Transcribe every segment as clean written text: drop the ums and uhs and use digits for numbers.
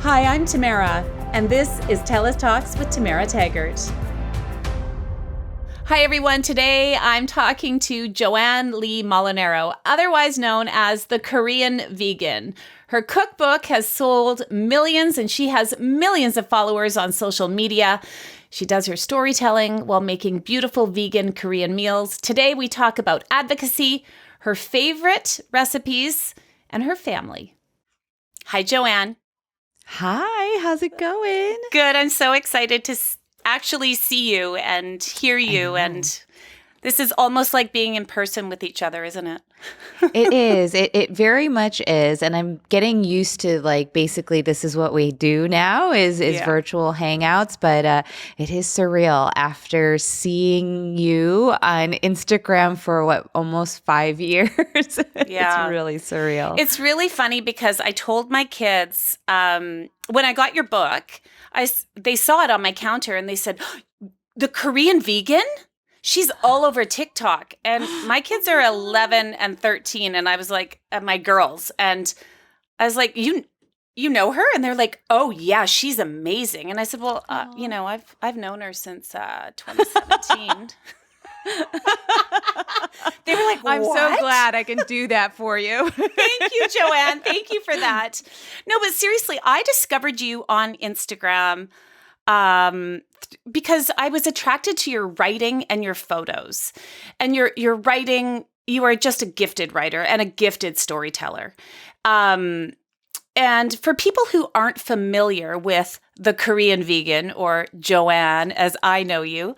Hi, I'm Tamara, and this is TELUS Talks with Tamara Taggart. Hi, everyone. Today I'm talking to Joanne Lee Molinaro, otherwise known as the Korean Vegan. Her cookbook has sold millions, and she has millions of followers on social media. She does her storytelling while making beautiful vegan Korean meals. Today we talk about advocacy, her favorite recipes, and her family. Hi, Joanne. Hi, how's it going? Good. I'm so excited to actually see you and hear you. And this is almost like being in person with each other, isn't it? It is. It very much is. And I'm getting used to basically this is what we do now is virtual hangouts. But it is surreal after seeing you on Instagram for almost 5 years. Yeah. It's really surreal. It's really funny because I told my kids when I got your book, they saw it on my counter and they said, "The Korean vegan? She's all over TikTok." And my kids are 11 and 13. And I was like, my girls. And I was like, you know her? And they're like, "Oh, yeah, she's amazing." And I said, well, I've known her since 2017. They were like, "What?" I'm so glad I can do that for you. Thank you, Joanne. Thank you for that. No, but seriously, I discovered you on Instagram because I was attracted to your writing and your photos. And your writing, you are just a gifted writer and a gifted storyteller. And for people who aren't familiar with the Korean Vegan, or Joanne, as I know you,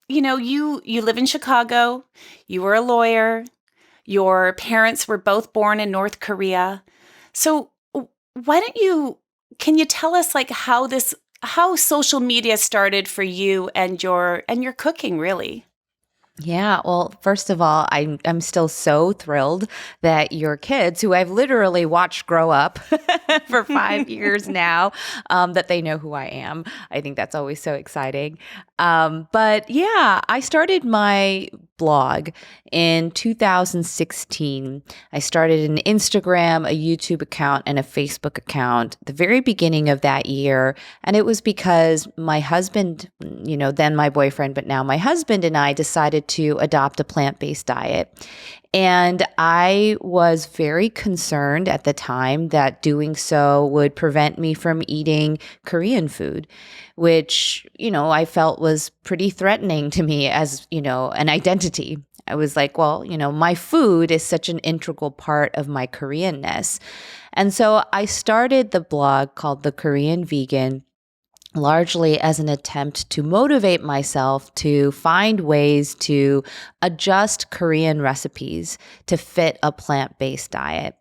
you live in Chicago. You were a lawyer. Your parents were both born in North Korea. So can you tell us how social media started for you and your cooking, really? Yeah, well, first of all, I'm still so thrilled that your kids, who I've literally watched grow up for 5 years now, that they know who I am. I think that's always so exciting. But yeah, I started my blog in 2016. I started an Instagram, a YouTube account, and a Facebook account the very beginning of that year. And it was because my husband, then my boyfriend, but now my husband, and I decided to adopt a plant-based diet. And I was very concerned at the time that doing so would prevent me from eating Korean food, which, I felt was pretty threatening to me as, an identity. I was like, well, my food is such an integral part of my Koreanness. And so I started the blog called The Korean Vegan, largely as an attempt to motivate myself to find ways to adjust Korean recipes to fit a plant-based diet.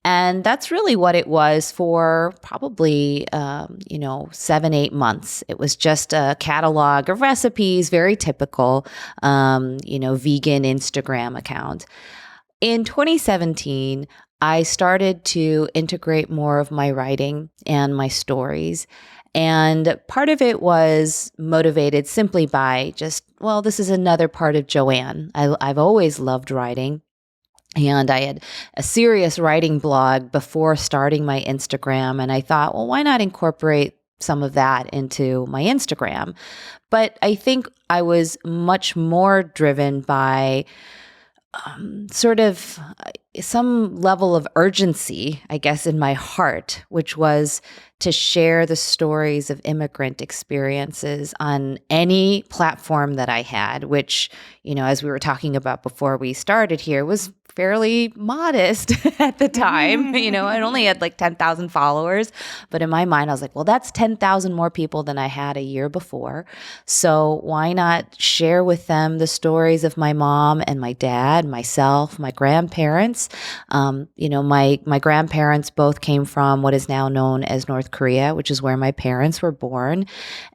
And that's really what it was for probably, 7-8 months. It was just a catalog of recipes, very typical, vegan Instagram account. In 2017, I started to integrate more of my writing and my stories. And part of it was motivated simply by this is another part of Joanne. I've always loved writing. And I had a serious writing blog before starting my Instagram. And I thought, well, why not incorporate some of that into my Instagram? But I think I was much more driven by some level of urgency, I guess, in my heart, which was to share the stories of immigrant experiences on any platform that I had, which, as we were talking about before we started here, was fairly modest at the time. I only had 10,000 followers, but in my mind, I was like, well, that's 10,000 more people than I had a year before. So why not share with them the stories of my mom and my dad, myself, my grandparents? My grandparents both came from what is now known as North Korea, which is where my parents were born.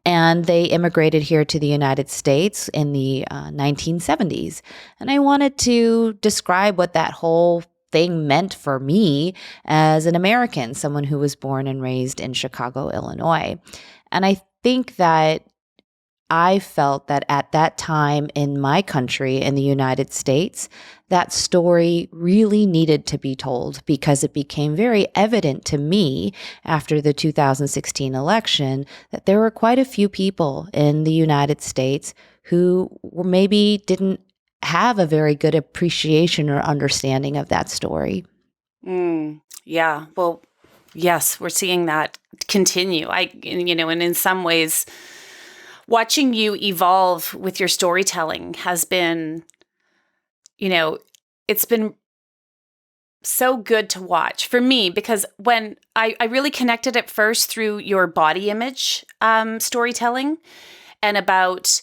And they immigrated here to the United States in the 1970s. And I wanted to describe what that whole thing meant for me as an American, someone who was born and raised in Chicago, Illinois. And I think that I felt that at that time in my country, in the United States, that story really needed to be told because it became very evident to me after the 2016 election that there were quite a few people in the United States who maybe didn't have a very good appreciation or understanding of that story. Yeah. Well, yes, we're seeing that continue. And in some ways, watching you evolve with your storytelling has been, it's been so good to watch for me, because when I really connected at first through your body image storytelling and about,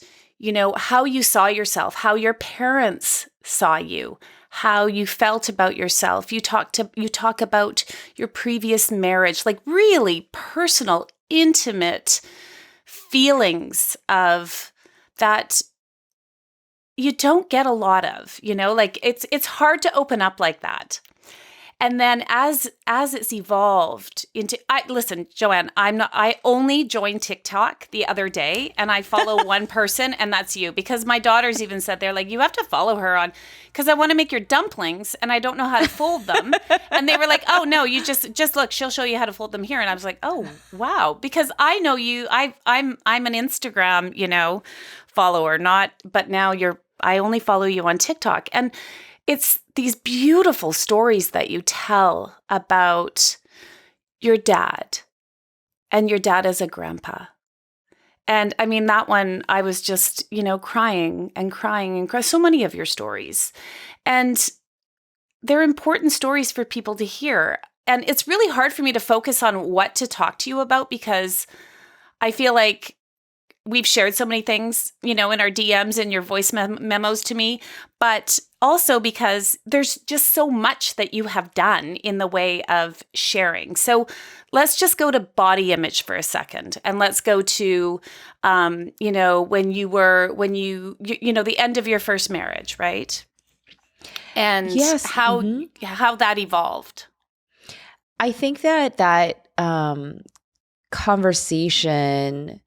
how you saw yourself, how your parents saw you, how you felt about yourself. You talk about your previous marriage, like really personal, intimate feelings of that you don't get a lot of, like it's hard to open up like that. And then as it's evolved into, listen, Joanne, I only joined TikTok the other day and I follow one person, and that's you, because my daughters even said, they're like, you have to follow her on, because I want to make your dumplings and I don't know how to fold them. And they were like, oh no, you just look, she'll show you how to fold them here. And I was like, oh wow, because I know you, I'm an Instagram, follower, but now I only follow you on TikTok. And it's these beautiful stories that you tell about your dad and your dad as a grandpa. And I mean, that one, I was just, crying and crying and crying. So many of your stories. And they're important stories for people to hear. And it's really hard for me to focus on what to talk to you about, because I feel like we've shared so many things, in our DMs and your voice memos to me, but also because there's just so much that you have done in the way of sharing. So let's just go to body image for a second, and let's go to, when you the end of your first marriage, right? And yes, how that evolved. I think that conversation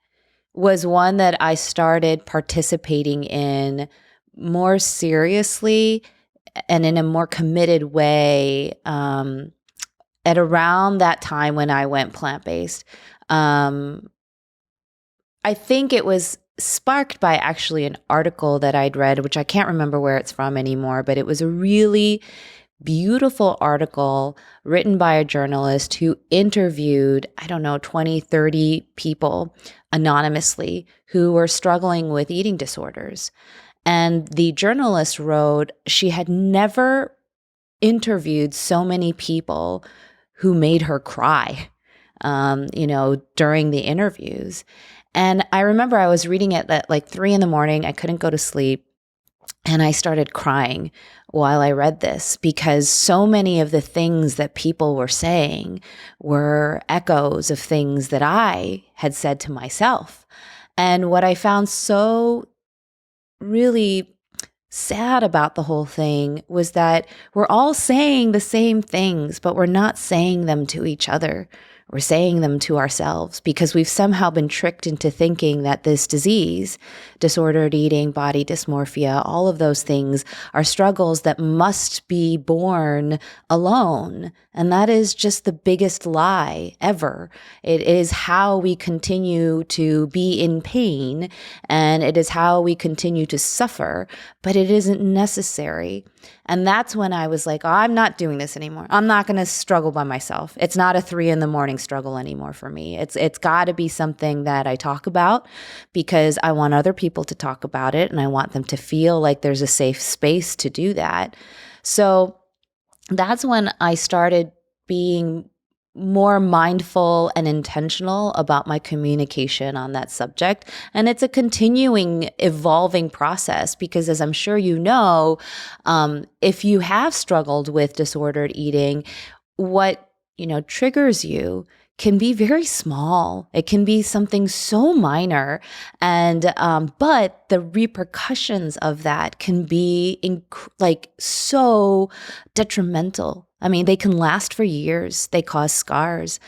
was one that I started participating in more seriously and in a more committed way at around that time when I went plant-based. I think it was sparked by actually an article that I'd read, which I can't remember where it's from anymore, but it was a really beautiful article written by a journalist who interviewed, 20, 30 people anonymously who were struggling with eating disorders. And the journalist wrote she had never interviewed so many people who made her cry, during the interviews. And I remember I was reading it at like 3 a.m. I couldn't go to sleep. And I started crying while I read this, because so many of the things that people were saying were echoes of things that I had said to myself. And what I found so really sad about the whole thing was that we're all saying the same things, but we're not saying them to each other. We're saying them to ourselves because we've somehow been tricked into thinking that this disease, disordered eating, body dysmorphia, all of those things are struggles that must be borne alone. And that is just the biggest lie ever. It is how we continue to be in pain, and it is how we continue to suffer, but it isn't necessary. And that's when I was like, oh, I'm not doing this anymore. I'm not going to struggle by myself. It's not a 3 a.m. struggle anymore for me. It's got to be something that I talk about because I want other people to talk about it, and I want them to feel like there's a safe space to do that. So that's when I started being more mindful and intentional about my communication on that subject. And it's a continuing, evolving process because, as I'm sure you know, if you have struggled with disordered eating, what triggers you can be very small. It can be something so minor, and but the repercussions of that can be so detrimental I mean, they can last for years. They cause scars.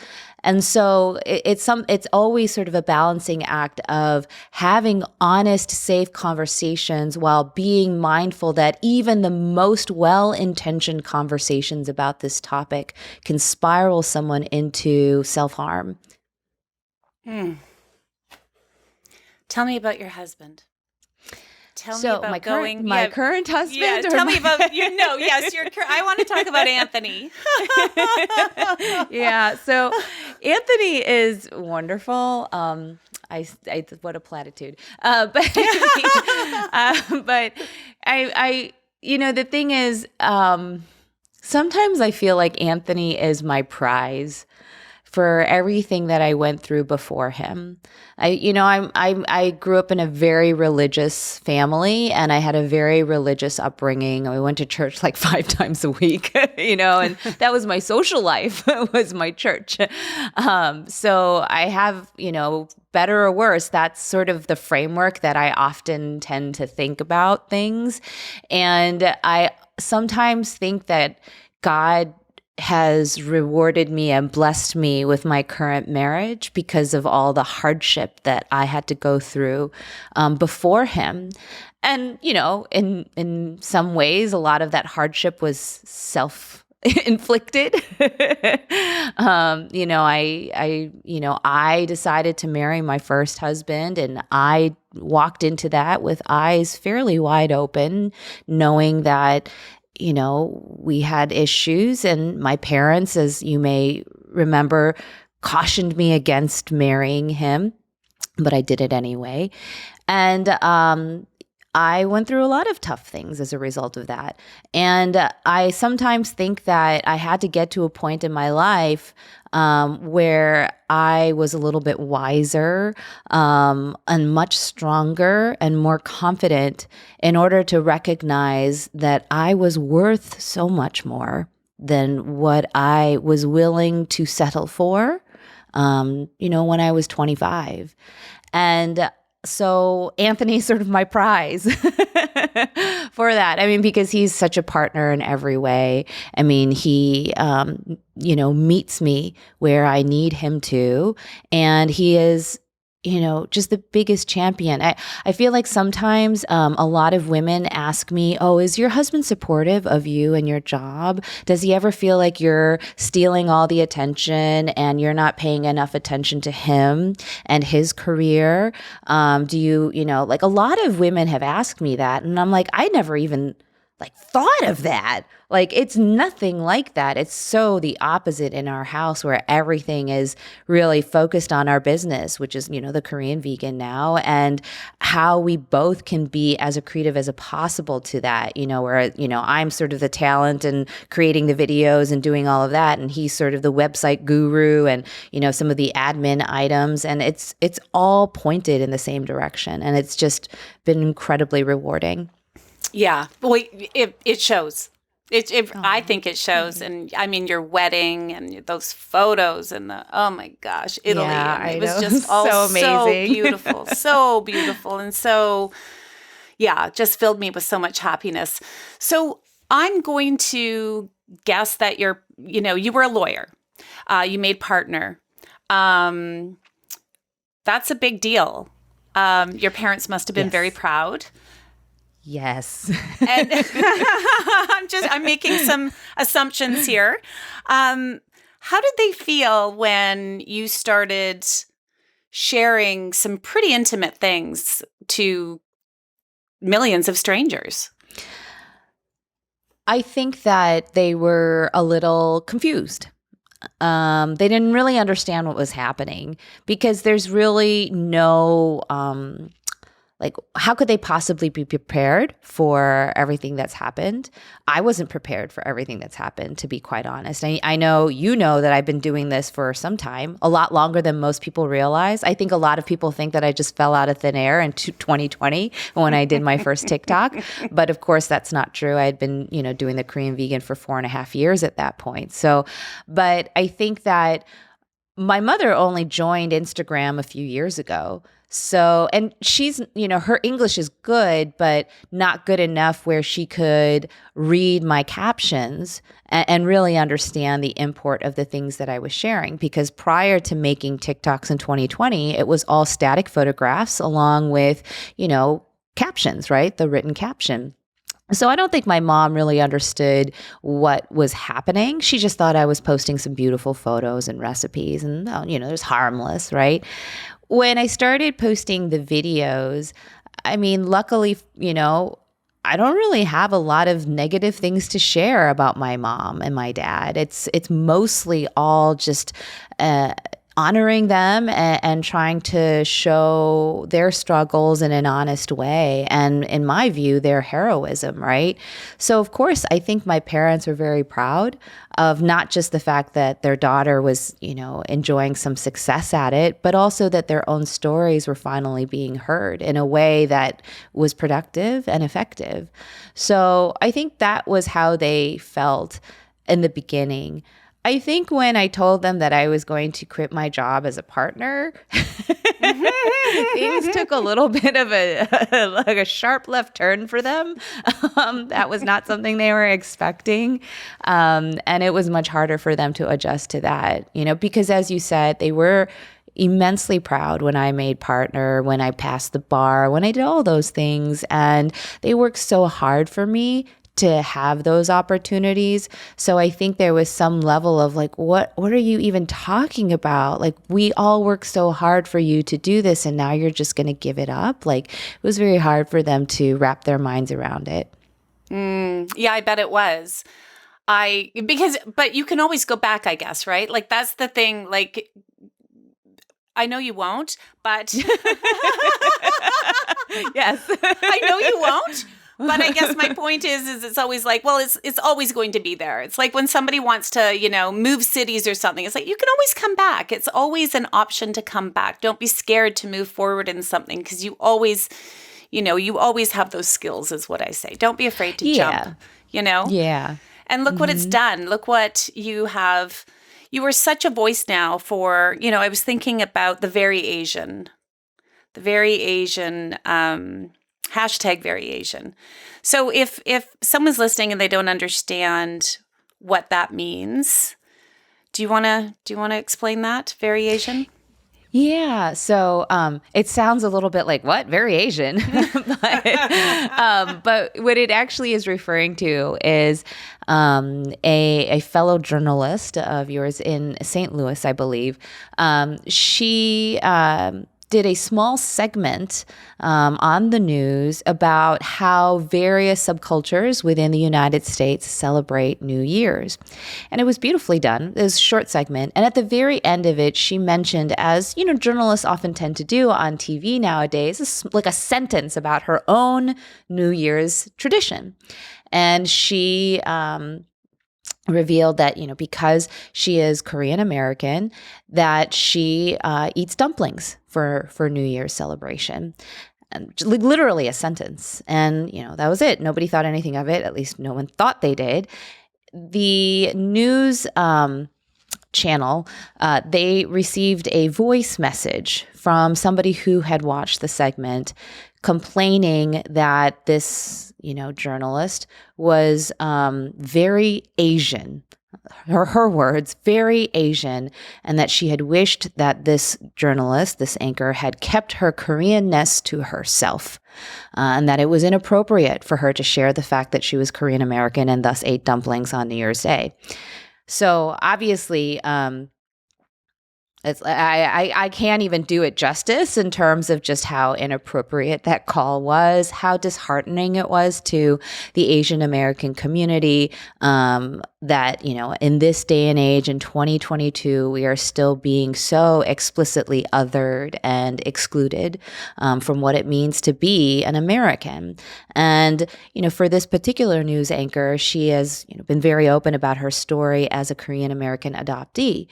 And so it's always sort of a balancing act of having honest, safe conversations while being mindful that even the most well-intentioned conversations about this topic can spiral someone into self-harm. Tell me about your husband. Tell me about my current husband. Yeah, tell me about yes, I want to talk about Anthony. Yeah, so Anthony is wonderful. I what a platitude. But I the thing is, sometimes I feel like Anthony is my prize for everything that I went through before him. I grew up in a very religious family, and I had a very religious upbringing. We went to church like 5 times a week, and that was my social life, was my church. So I have, better or worse, that's sort of the framework that I often tend to think about things. And I sometimes think that God has rewarded me and blessed me with my current marriage because of all the hardship that I had to go through before him. And, in some ways, a lot of that hardship was self-inflicted. I decided to marry my first husband, and I walked into that with eyes fairly wide open, knowing that we had issues, and my parents, as you may remember, cautioned me against marrying him, but I did it anyway. And I went through a lot of tough things as a result of that. And I sometimes think that I had to get to a point in my life where I was a little bit wiser and much stronger and more confident in order to recognize that I was worth so much more than what I was willing to settle for, when I was 25. And so Anthony's sort of my prize for that. I mean, because he's such a partner in every way. I mean, he, meets me where I need him to, and he is, just the biggest champion. I feel like sometimes a lot of women ask me, oh, is your husband supportive of you and your job? Does he ever feel like you're stealing all the attention and you're not paying enough attention to him and his career? Do you, like a lot of women have asked me that, and I'm like, I never even thought of that. It's nothing like that. It's so the opposite in our house, where everything is really focused on our business, which is, the Korean vegan now, and how we both can be as accretive as possible to that, where, I'm sort of the talent and creating the videos and doing all of that. And he's sort of the website guru and, some of the admin items. And it's all pointed in the same direction. And it's just been incredibly rewarding. Yeah. Well, it shows. I think it shows. And I mean, your wedding and those photos and oh my gosh, Italy. Yeah, it was just all so amazing. So beautiful, so beautiful. And so, yeah, just filled me with so much happiness. So I'm going to guess that you were a lawyer. You made partner. That's a big deal. Your parents must have been very proud. Yes. And I'm making some assumptions here. How did they feel when you started sharing some pretty intimate things to millions of strangers? I think that they were a little confused. They didn't really understand what was happening, because there's really no how could they possibly be prepared for everything that's happened? I wasn't prepared for everything that's happened, to be quite honest. I know that I've been doing this for some time, a lot longer than most people realize. I think a lot of people think that I just fell out of thin air in 2020 when I did my first TikTok. But of course, that's not true. I had been, doing the Korean vegan for 4.5 years at that point. So, but I think that my mother only joined Instagram a few years ago. So, and she's, her English is good, but not good enough where she could read my captions and really understand the import of the things that I was sharing. Because prior to making TikToks in 2020, it was all static photographs along with, captions, right? The written caption. So I don't think my mom really understood what was happening. She just thought I was posting some beautiful photos and recipes and, it was harmless, right? When I started posting the videos, I mean, luckily, I don't really have a lot of negative things to share about my mom and my dad. It's mostly all just honoring them and trying to show their struggles in an honest way. And in my view, their heroism, right? So, of course, I think my parents were very proud of not just the fact that their daughter was, enjoying some success at it, but also that their own stories were finally being heard in a way that was productive and effective. So I think that was how they felt in the beginning. I think when I told them that I was going to quit my job as a partner, things took a little bit of a sharp left turn for them. That was not something they were expecting. And it was much harder for them to adjust to that, because as you said, they were immensely proud when I made partner, when I passed the bar, when I did all those things. And they worked so hard for me to have those opportunities. So I think there was some level of like, what are you even talking about? Like, we all work so hard for you to do this, and now you're just going to give it up. Like, it was very hard for them to wrap their minds around it. Yeah, I bet it was. But you can always go back, I guess, right? Like, that's the thing. Like, I know you won't, but Yes. I know you won't. But I guess my point is it's always like, well, it's always going to be there. It's like when somebody wants to, move cities or something, it's like, you can always come back. It's always an option to come back. Don't be scared to move forward in something, because you always have those skills, is what I say. Don't be afraid to jump, Yeah. And look what it's done. Look what you have. You are such a voice now for, I was thinking about the very Asian, hashtag very Asian. So if someone's listening and they don't understand what that means, do you want to explain that? Very Asian? Yeah. So it sounds a little bit like, what? Very Asian. But what it actually is referring to is a fellow journalist of yours in St. Louis, I believe. She did a small segment on the news about how various subcultures within the United States celebrate New Year's. And it was beautifully done. It was a short segment. And at the very end of it, she mentioned, as journalists often tend to do on TV nowadays, like a sentence about her own New Year's tradition. And she revealed that, because she is Korean American, that she eats dumplings for New Year's celebration. And literally a sentence. And, that was it. Nobody thought anything of it. At least no one thought they did. The news channel, they received a voice message from somebody who had watched the segment complaining that this, journalist was very Asian. Her words, very Asian, and that she had wished that this journalist, this anchor, had kept her Koreanness to herself, and that it was inappropriate for her to share the fact that she was Korean American and thus ate dumplings on New Year's Day. So obviously, I can't even do it justice in terms of just how inappropriate that call was, how disheartening it was to the Asian American community, that, in this day and age, in 2022, we are still being so explicitly othered and excluded from what it means to be an American. And, for this particular news anchor, she has been very open about her story as a Korean American adoptee.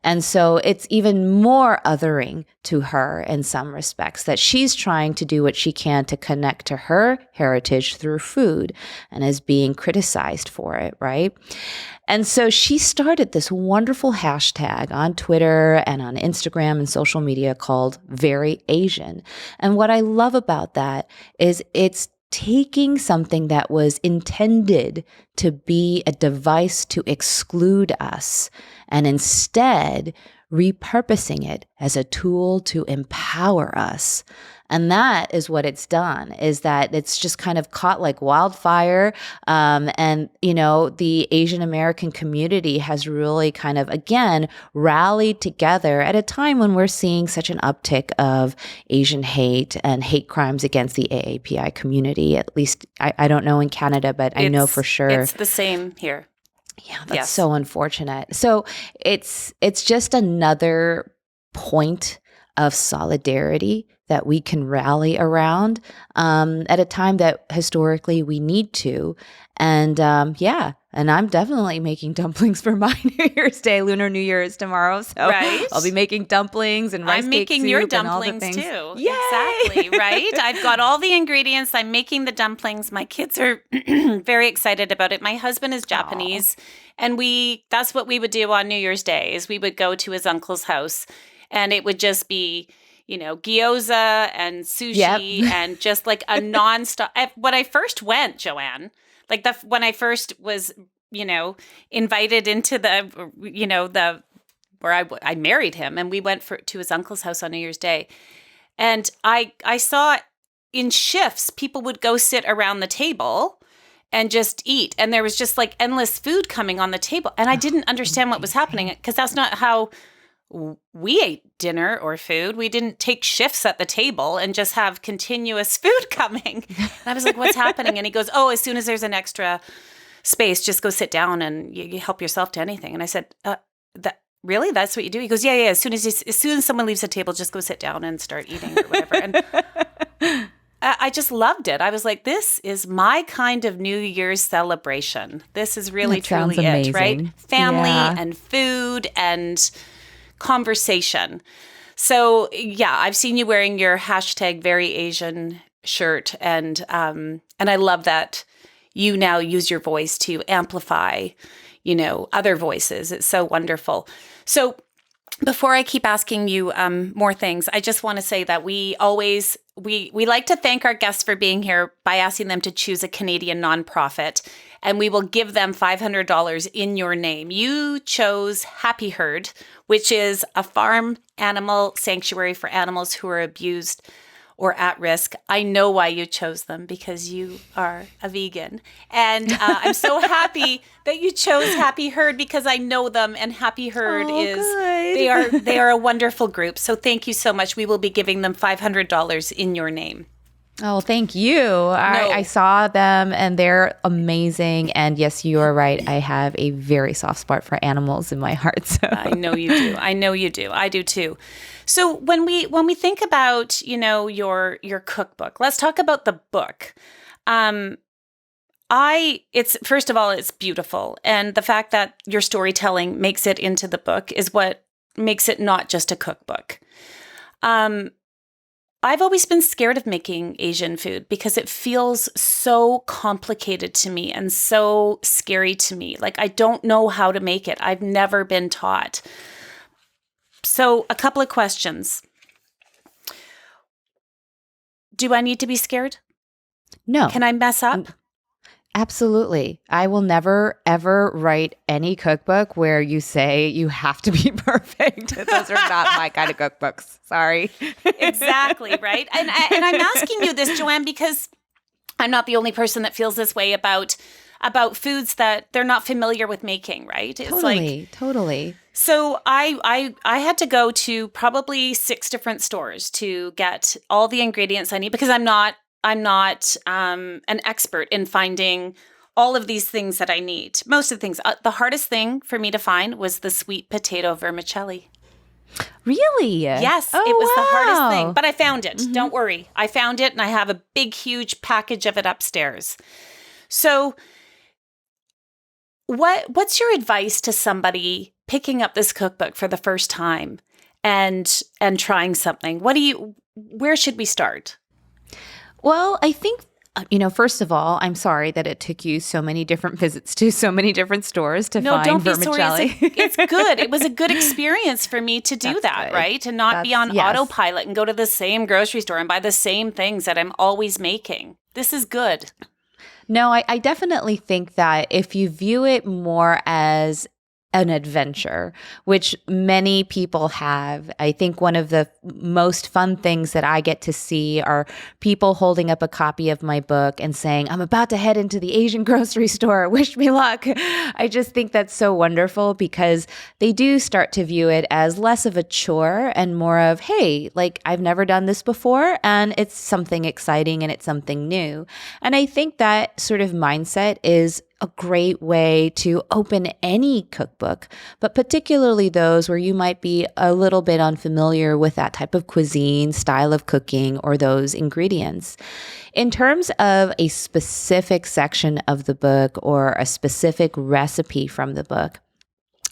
And so it's even more othering to her in some respects that she's trying to do what she can to connect to her heritage through food and is being criticized for it, right? And so she started this wonderful hashtag on Twitter and on Instagram and social media called Very Asian. And what I love about that is it's taking something that was intended to be a device to exclude us and instead repurposing it as a tool to empower us. And that is what it's done, is that it's just kind of caught like wildfire. And, the Asian American community has really kind of, again, rallied together at a time when we're seeing such an uptick of Asian hate and hate crimes against the AAPI community. At least, I don't know in Canada, but I know for sure. It's the same here. Yeah, that's so unfortunate. So it's just another point of solidarity that we can rally around at a time that historically we need to. And and I'm definitely making dumplings for my New Year's Day. Lunar New Year is tomorrow, so I'll be making dumplings and rice I'm cake making soup your and all the dumplings things. too. Yay! Exactly, right? I've got all the ingredients. I'm making the dumplings. My kids are very excited about it. My husband is Japanese, and that's what we would do on New Year's Day is we would go to his uncle's house, and it would just be gyoza and sushi and just like a nonstop. When I first went, Joanne, when I first was, invited into where I married him, and we went to his uncle's house on New Year's Day, and I saw in shifts people would go sit around the table and just eat, and there was just like endless food coming on the table, and I didn't understand what was happening because that's not how we ate dinner or food. We didn't take shifts at the table and just have continuous food coming. And I was like, what's happening? And he goes, as soon as there's an extra space, just go sit down and you help yourself to anything. And I said, really? That's what you do? He goes, yeah. As soon as someone leaves the table, just go sit down and start eating or whatever. And I just loved it. I was like, this is my kind of New Year's celebration. This is really, truly it, right? Family and food and conversation. So I've seen you wearing your hashtag Very Asian shirt, and I love that you now use your voice to amplify, other voices. It's so wonderful. So before I keep asking you more things, I just want to say that we like to thank our guests for being here by asking them to choose a Canadian nonprofit, and we will give them $500 in your name. You chose Happy Herd, which is a farm animal sanctuary for animals who are abused or at risk. I know why you chose them, because you are a vegan. And I'm so happy that you chose Happy Herd, because I know them, and Happy Herd they are a wonderful group. So thank you so much. We will be giving them $500 in your name. Oh, thank you. I saw them and they're amazing. And yes, you are right. I have a very soft spot for animals in my heart. So. I know you do. I do too. So when we think about, your cookbook, let's talk about the book. First of all, it's beautiful. And the fact that your storytelling makes it into the book is what makes it not just a cookbook. I've always been scared of making Asian food because it feels so complicated to me and so scary to me. Like, I don't know how to make it. I've never been taught. So, a couple of questions. Do I need to be scared? No. Can I mess up? Absolutely. I will never, ever write any cookbook where you say you have to be perfect. Those are not my kind of cookbooks. Sorry. Exactly, right? And I'm asking you this, Joanne, because I'm not the only person that feels this way about foods that they're not familiar with making, right? It's Totally. So I had to go to probably 6 different stores to get all the ingredients I need, because I'm not an expert in finding all of these things that I need. Most of the things. The hardest thing for me to find was the sweet potato vermicelli. Really? Yes, it was the hardest thing. But I found it. Mm-hmm. Don't worry. I found it, and I have a big, huge package of it upstairs. So what's your advice to somebody picking up this cookbook for the first time and trying something? Where should we start? Well, I think, first of all, I'm sorry that it took you so many different visits to so many different stores to find don't be vermicelli. sorry. It's good. It was a good experience for me to do that, good. right? And not be on autopilot and go to the same grocery store and buy the same things that I'm always making. This is good. No, I definitely think that if you view it more as an adventure, which many people have. I think one of the most fun things that I get to see are people holding up a copy of my book and saying, I'm about to head into the Asian grocery store. Wish me luck. I just think that's so wonderful because they do start to view it as less of a chore and more of, hey, like I've never done this before and it's something exciting and it's something new. And I think that sort of mindset is a great way to open any cookbook, but particularly those where you might be a little bit unfamiliar with that type of cuisine, style of cooking, or those ingredients. In terms of a specific section of the book or a specific recipe from the book,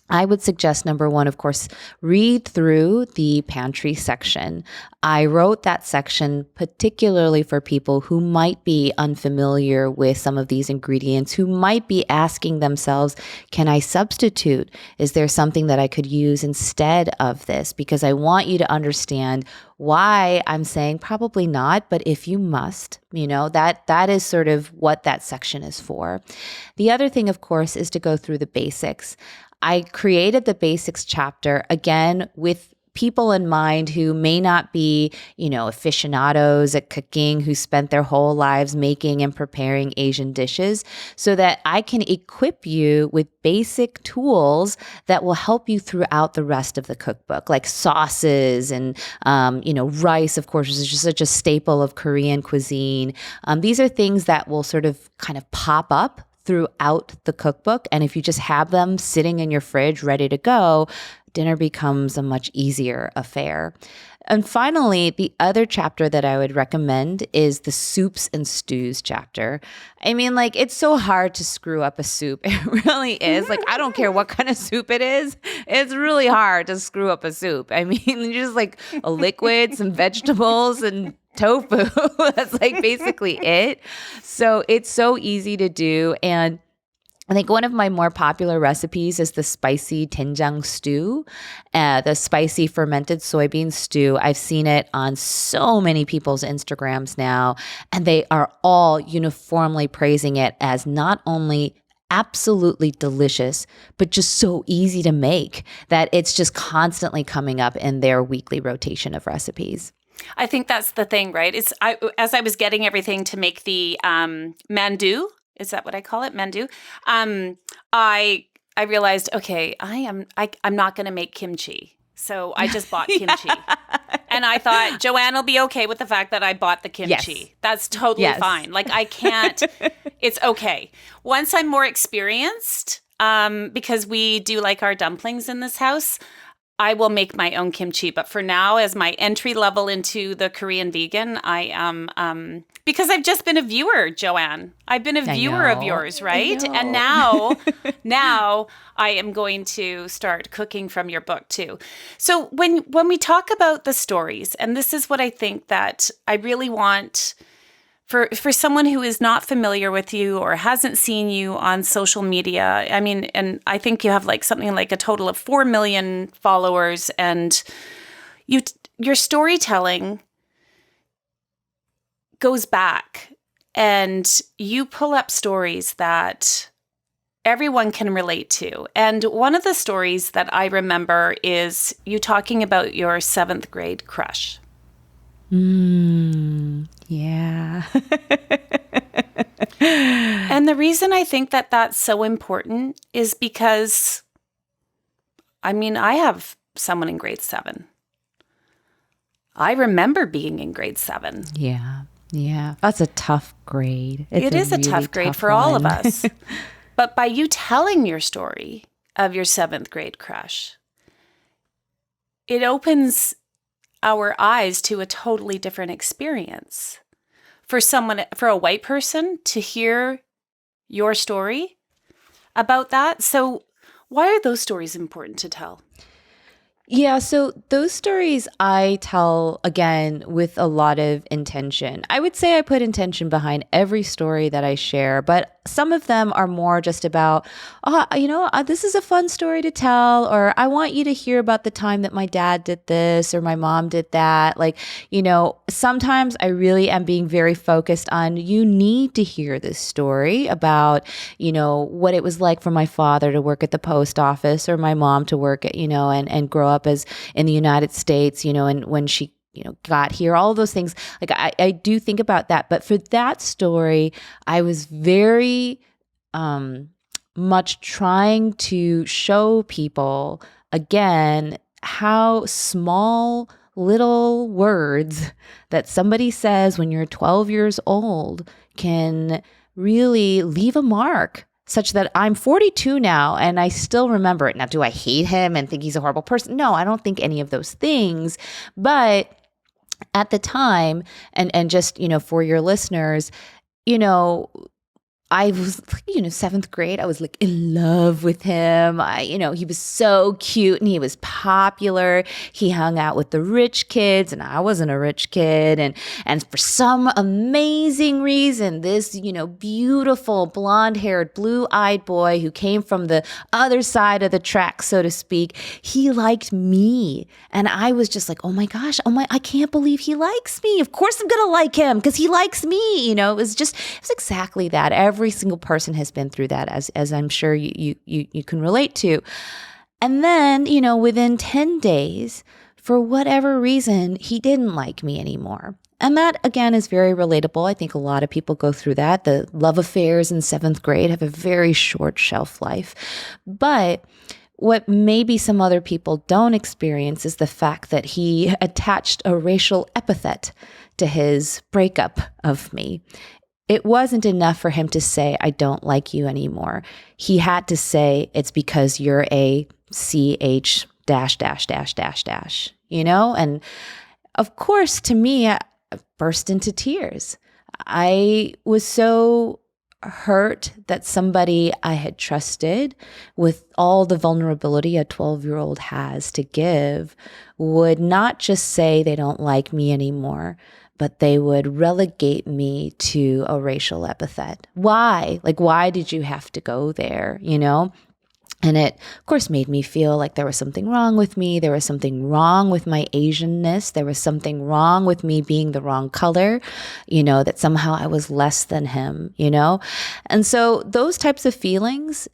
I would suggest, number one, of course, read through the pantry section. I wrote that section particularly for people who might be unfamiliar with some of these ingredients, who might be asking themselves, can I substitute? Is there something that I could use instead of this? Because I want you to understand why I'm saying probably not, but if you must, that is sort of what that section is for. The other thing, of course, is to go through the basics. I created the basics chapter, again, with people in mind who may not be, aficionados at cooking, who spent their whole lives making and preparing Asian dishes, so that I can equip you with basic tools that will help you throughout the rest of the cookbook, like sauces and, rice, of course, is just such a staple of Korean cuisine. These are things that will sort of kind of pop up throughout the cookbook. And if you just have them sitting in your fridge ready to go, dinner becomes a much easier affair. And finally, the other chapter that I would recommend is the soups and stews chapter. I mean, it's so hard to screw up a soup. It really is. I don't care what kind of soup it is. It's really hard to screw up a soup. I mean, just a liquid, some vegetables, and tofu. That's basically it. So it's so easy to do. And I think one of my more popular recipes is the spicy doenjang stew, the spicy fermented soybean stew. I've seen it on so many people's Instagrams now, and they are all uniformly praising it as not only absolutely delicious, but just so easy to make that it's just constantly coming up in their weekly rotation of recipes. I think that's the thing, right? As I was getting everything to make the mandu. Is that what I call it? Mandu. I realized, okay, I'm not going to make kimchi. So I just bought kimchi. And I thought Joanne will be okay with the fact that I bought the kimchi. Yes. That's totally fine. I can't, it's okay. Once I'm more experienced, because we do our dumplings in this house, I will make my own kimchi. But for now, as my entry level into the Korean vegan, I am, because I've just been a viewer, Joanne. I've been a viewer of yours, right? And now I am going to start cooking from your book too. So when we talk about the stories, and this is what I think that I really want for someone who is not familiar with you or hasn't seen you on social media, I mean, and I think you have something like a total of 4 million followers, and your storytelling goes back, and you pull up stories that everyone can relate to. And one of the stories that I remember is you talking about your 7th grade crush. Yeah. And the reason I think that that's so important is because, I mean, I have someone in grade 7. I remember being in grade 7. Yeah. That's a tough grade. It is a really tough grade for all of us. But by you telling your story of your 7th grade crush, it opens our eyes to a totally different experience. For a white person to hear your story about that. So Why are those stories important to tell? Yeah, so those stories I tell again with a lot of intention. I would say I put intention behind every story that I share, but some of them are more just about, this is a fun story to tell, or I want you to hear about the time that my dad did this or my mom did that. Like, sometimes I really am being very focused on you need to hear this story about, what it was like for my father to work at the post office or my mom to work at, and grow up as in the United States, and when she got here, all of those things. Like I do think about that. But for that story, I was very much trying to show people again how small little words that somebody says when you're 12 years old can really leave a mark, such that I'm 42 now and I still remember it. Now, do I hate him and think he's a horrible person? No, I don't think any of those things. But at the time, and just, for your listeners, I was, seventh grade. I was like in love with him. He was so cute and he was popular. He hung out with the rich kids and I wasn't a rich kid. And for some amazing reason, this, beautiful blonde-haired, blue-eyed boy who came from the other side of the track, so to speak, he liked me. And I was just like, oh my gosh, I can't believe he likes me. Of course I'm going to like him because he likes me. It was exactly that. Every single person has been through that, as I'm sure you can relate to. And then, within 10 days, for whatever reason, he didn't like me anymore. And that, again, is very relatable. I think a lot of people go through that. The love affairs in seventh grade have a very short shelf life. But what maybe some other people don't experience is the fact that he attached a racial epithet to his breakup of me. It wasn't enough for him to say, I don't like you anymore. He had to say, it's because you're a CH dash, dash, dash, dash, dash, And of course, to me, I burst into tears. I was so hurt that somebody I had trusted with all the vulnerability a 12-year-old has to give would not just say they don't like me anymore, but they would relegate me to a racial epithet. Why? Like, why did you have to go there, And it, of course, made me feel like there was something wrong with me. There was something wrong with my Asianness. There was something wrong with me being the wrong color, that somehow I was less than him, And so those types of feelings,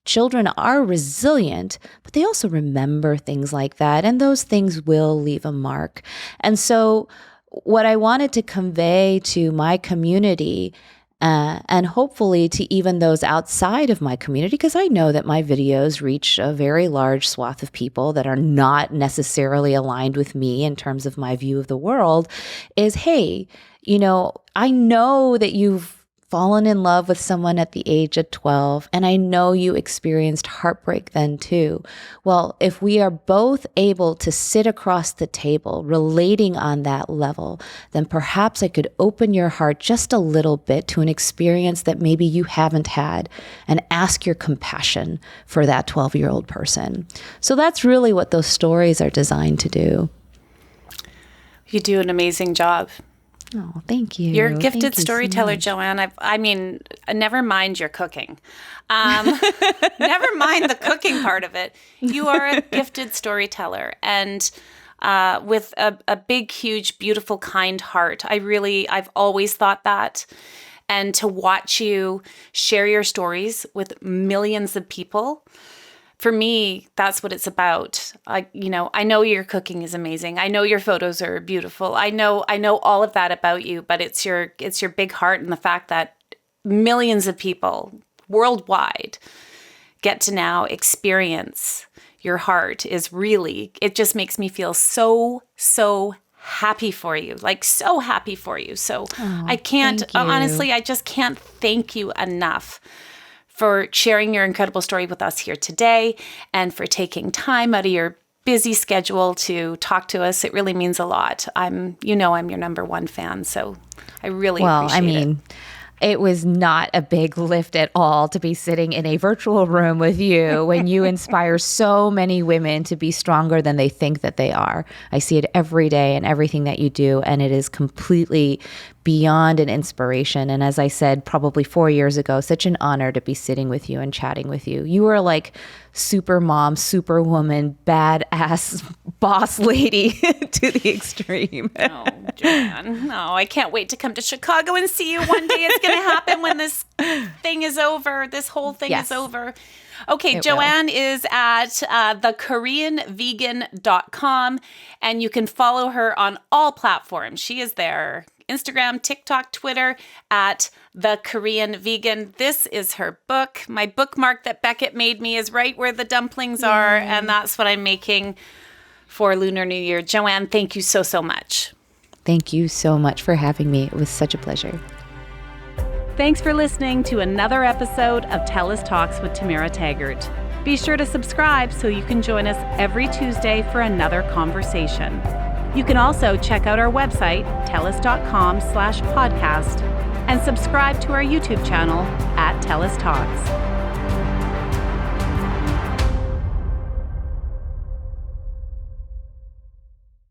children are resilient, but they also remember things like that. And those things will leave a mark. And so what I wanted to convey to my community, and hopefully to even those outside of my community, because I know that my videos reach a very large swath of people that are not necessarily aligned with me in terms of my view of the world, is, hey, I know that you've fallen in love with someone at the age of 12, and I know you experienced heartbreak then too. Well, if we are both able to sit across the table relating on that level, then perhaps I could open your heart just a little bit to an experience that maybe you haven't had and ask your compassion for that 12-year-old person. So that's really what those stories are designed to do. You do an amazing job. Oh, thank you. You're a gifted Thank you storyteller, so much. Joanne. I mean, never mind your cooking. Never mind the cooking part of it. You are a gifted storyteller, and with a big, huge, beautiful, kind heart. I've always thought that. And to watch you share your stories with millions of people, for me, that's what it's about. I know your cooking is amazing. I know your photos are beautiful. I know all of that about you, but it's your big heart and the fact that millions of people worldwide get to now experience your heart it just makes me feel so, so happy for you, like so happy for you. So I can't, honestly, I just can't thank you enough for sharing your incredible story with us here today and for taking time out of your busy schedule to talk to us. It really means a lot. I'm your number one fan, so I really appreciate it. It was not a big lift at all to be sitting in a virtual room with you when you inspire so many women to be stronger than they think that they are. I see it every day in everything that you do, and it is completely beyond an inspiration. And as I said, probably 4 years ago, such an honor to be sitting with you and chatting with you. You are like super mom, super woman, badass boss lady to the extreme. Oh, Joanne. No, I can't wait to come to Chicago and see you one day. It's going to happen when this thing is over. This whole thing is over. Okay, Joanne is at thekoreanvegan.com, and you can follow her on all platforms. She is there. Instagram, TikTok, Twitter, at The Korean Vegan. This is her book. My bookmark that Beckett made me is right where the dumplings are, and that's what I'm making for Lunar New Year. Joanne, thank you so, so much. Thank you so much for having me. It was such a pleasure. Thanks for listening to another episode of TELUS Talks with Tamara Taggart. Be sure to subscribe so you can join us every Tuesday for another conversation. You can also check out our website, telus.com/podcast, and subscribe to our YouTube channel at TELUS Talks.